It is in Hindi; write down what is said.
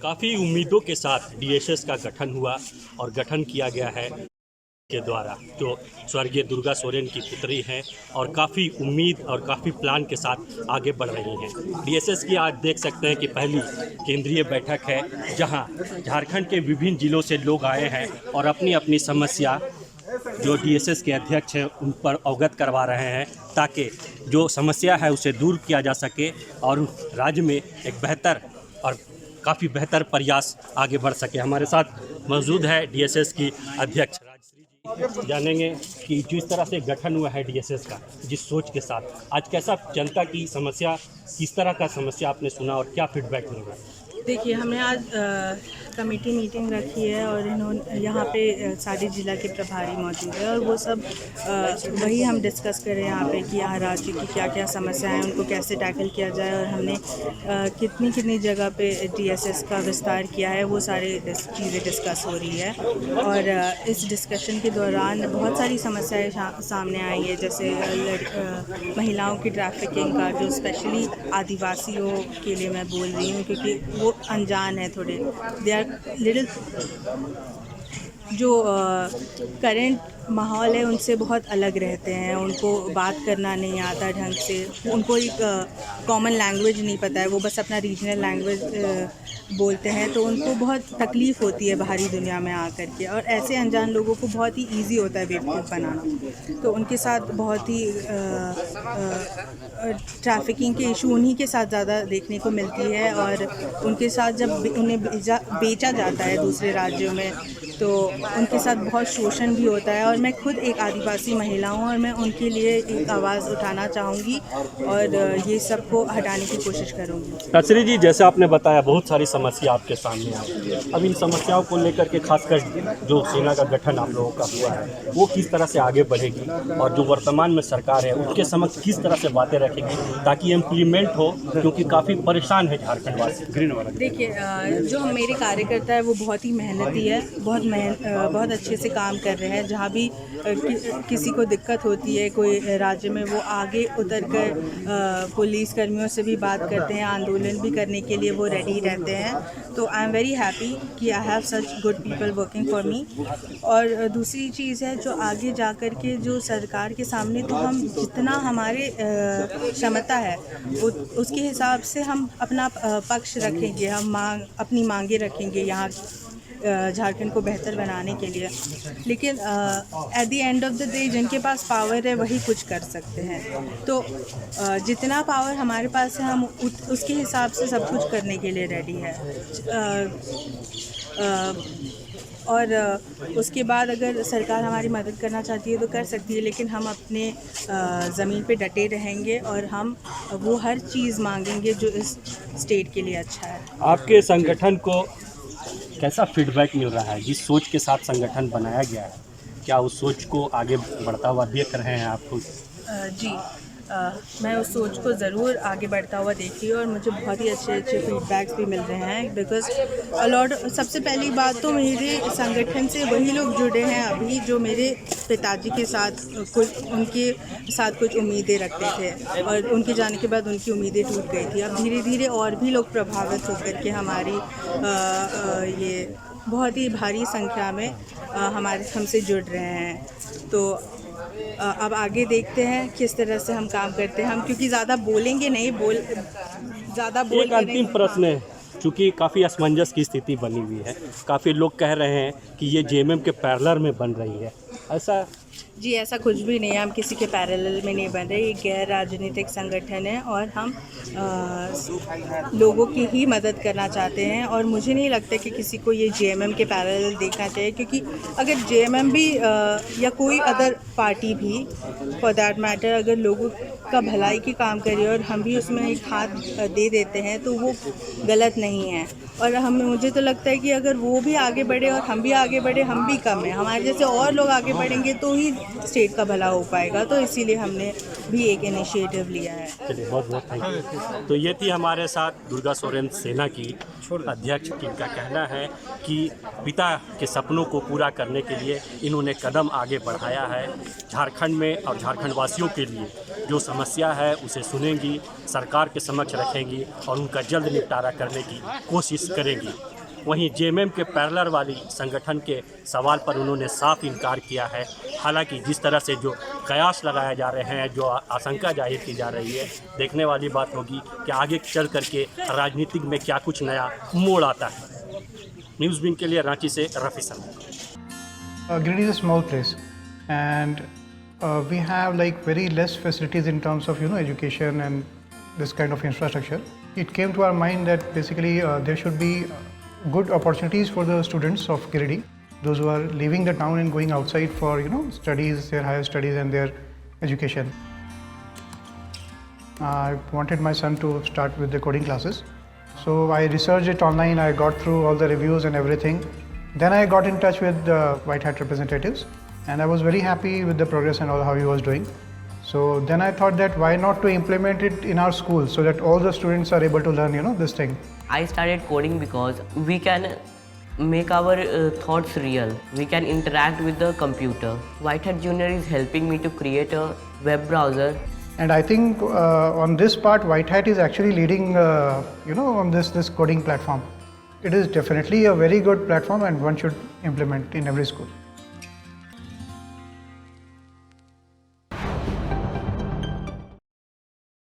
काफ़ी उम्मीदों के साथ डीएसएस का गठन हुआ और गठन किया गया है के द्वारा, जो स्वर्गीय दुर्गा सोरेन की पुत्री हैं और काफ़ी उम्मीद और काफ़ी प्लान के साथ आगे बढ़ रही हैं। डीएसएस की आज देख सकते हैं कि पहली केंद्रीय बैठक है जहां झारखंड के विभिन्न जिलों से लोग आए हैं और अपनी अपनी समस्या जो डीएसएस के अध्यक्ष हैं उन पर अवगत करवा रहे हैं, ताकि जो समस्या है उसे दूर किया जा सके और राज्य में एक बेहतर और काफ़ी बेहतर प्रयास आगे बढ़ सके। हमारे साथ मौजूद है डीएसएस की अध्यक्ष राजश्री जी। जानेंगे कि जिस तरह से गठन हुआ है डीएसएस का, जिस सोच के साथ, आज कैसा जनता की समस्या, किस तरह का समस्या आपने सुना और क्या फीडबैक मिला? देखिए, हमने आज कमेटी मीटिंग रखी है और इन्होंने यहाँ पे सारे ज़िला के प्रभारी मौजूद है और वो सब वही हम डिस्कस करें यहाँ पे कि यहाँ राज्य की क्या क्या समस्याएं हैं, उनको कैसे टैकल किया जाए और हमने कितनी कितनी जगह पे डीएसएस का विस्तार किया है, वो सारी चीज़ें डिस्कस हो रही है। और इस डिस्कशन के दौरान बहुत सारी समस्याएं सामने आई है, जैसे महिलाओं की ट्रैफिकिंग का, जो स्पेशली आदिवासियों के लिए मैं बोल रही हूँ क्योंकि वो अनजान है थोड़े, दे आर लिटिल, जो करंट माहौल है उनसे बहुत अलग रहते हैं, उनको बात करना नहीं आता ढंग से, उनको एक कॉमन लैंग्वेज नहीं पता है, वो बस अपना रीजनल लैंग्वेज बोलते हैं, तो उनको बहुत तकलीफ़ होती है बाहरी दुनिया में आकर के। और ऐसे अनजान लोगों को बहुत ही इजी होता है बेवकूफ़ बनाना, तो उनके साथ बहुत ही ट्रैफिकिंग के इशू उन्हीं के साथ ज़्यादा देखने को मिलती है। और उनके साथ जब उन्हें बेचा जाता है दूसरे राज्यों में, तो उनके साथ बहुत शोषण भी होता है। और मैं खुद एक आदिवासी महिला हूँ और मैं उनके लिए एक आवाज़ उठाना चाहूँगी और ये सब को हटाने की कोशिश करूँगी। राजश्री जी, जैसे आपने बताया बहुत सारी समस्या आपके सामने आई, अब इन समस्याओं को लेकर के खासकर जो सेना का गठन आप लोगों का हुआ है वो किस तरह से आगे बढ़ेगी और जो वर्तमान में सरकार है उसके समक्ष किस तरह से बातें रखेगी ताकि इम्प्लीमेंट हो, क्योंकि काफ़ी परेशान है झारखंड वासी। ग्रीन वाला देखिए, जो मेरे कार्यकर्ता है वो बहुत ही मेहनती है, बहुत अच्छे से काम कर रहे हैं। जहाँ भी किसी को दिक्कत होती है कोई राज्य में, वो आगे उतर कर पुलिस कर्मियों से भी बात करते हैं, आंदोलन भी करने के लिए वो रेडी रहते हैं। तो आई एम वेरी हैप्पी कि I have such good people working for me. और दूसरी चीज़ है, जो आगे जा कर के जो सरकार के सामने, तो हम जितना हमारे क्षमता है उसके हिसाब से हम अपना पक्ष रखेंगे, हम अपनी मांगे रखेंगे यहाँ झारखंड को बेहतर बनाने के लिए। लेकिन at the end of the day जिनके पास पावर है वही कुछ कर सकते हैं, तो जितना पावर हमारे पास है हम उसके हिसाब से सब कुछ करने के लिए रेडी है। और उसके बाद अगर सरकार हमारी मदद करना चाहती है तो कर सकती है, लेकिन हम अपने ज़मीन पे डटे रहेंगे और हम वो हर चीज़ मांगेंगे जो इस स्टेट के लिए अच्छा है। आपके संगठन को कैसा फीडबैक मिल रहा है? जिस सोच के साथ संगठन बनाया गया है, क्या उस सोच को आगे बढ़ता हुआ देख रहे हैं आप खुद? जी, मैं उस सोच को ज़रूर आगे बढ़ता हुआ देख रही हूँ और मुझे बहुत ही अच्छे अच्छे फीडबैक्स भी मिल रहे हैं। बिकॉज़ सबसे पहली बात तो मेरे संगठन से वही लोग जुड़े हैं अभी जो मेरे पिताजी के साथ उनके साथ कुछ उम्मीदें रखते थे और उनके जाने के बाद उनकी उम्मीदें टूट गई थी। अब धीरे धीरे और भी लोग प्रभावित होकर के हमारी ये बहुत ही भारी संख्या में हमसे जुड़ रहे हैं। तो अब आगे देखते हैं किस तरह से हम काम करते हैं। हम क्योंकि ज़्यादा बोलेंगे नहीं, एक अंतिम प्रश्न है, चूँकि काफ़ी असमंजस की स्थिति बनी हुई है, काफ़ी लोग कह रहे हैं कि ये जेएमएम के पैरेलल में बन रही है, ऐसा? जी, ऐसा कुछ भी नहीं है, हम किसी के पैरेलल में नहीं बन रहे। ये गैर राजनीतिक संगठन है और हम लोगों की ही मदद करना चाहते हैं और मुझे नहीं लगता कि किसी को ये जेएमएम के पैरेलल देखना चाहिए, क्योंकि अगर जेएमएम भी या कोई अदर पार्टी भी फॉर दैट मैटर अगर लोगों का भलाई की काम करे और हम भी उसमें एक हाथ दे देते हैं तो वो गलत नहीं है। और मुझे तो लगता है कि अगर वो भी आगे बढ़े और हम भी आगे बढ़े, हम भी कम है, हमारे जैसे और लोग आगे बढ़ेंगे तो ही स्टेट का भला हो पाएगा। तो इसीलिए हमने भी एक इनिशिएटिव लिया है। चलिए, बहुत बहुत थैंक यू। तो ये थी हमारे साथ दुर्गा सोरेन सेना की अध्यक्ष, जिनका कहना है कि पिता के सपनों को पूरा करने के लिए इन्होंने कदम आगे बढ़ाया है। झारखंड में और झारखंड वासियों के लिए जो समस्या है उसे सुनेंगी, सरकार के समक्ष रखेंगी और उनका जल्द निपटारा करने की कोशिश करेंगी। वहीं जेएमएम के पैरेलल वाली संगठन के सवाल पर उन्होंने साफ इनकार किया है। हालांकि जिस तरह से जो कयास लगाए जा रहे हैं, जो आशंका जाहिर की जा रही है, देखने वाली बात होगी कि आगे चल करके राजनीतिक में क्या कुछ नया मोड़ आता है। न्यूज़ बीन के लिए रांची से Rafi Salman. Giridih is a small place, and we have like very less facilities in terms of education and this kind of infrastructure. It came to our mind that basically there should be good opportunities for the students of Giridih, those who are leaving the town and going outside for studies, their higher studies and their education. I wanted my son to start with the coding classes, so I researched it online. I got through all the reviews and everything. Then I got in touch with the White Hat representatives, and I was very happy with the progress and all how he was doing. So then I thought that why not to implement it in our school so that all the students are able to learn this thing. I started coding because we can make our thoughts real. We can interact with the computer. White Hat Junior is helping me to create a web browser. And I think on this part, White Hat is actually leading, on this coding platform. It is definitely a very good platform and one should implement in every school.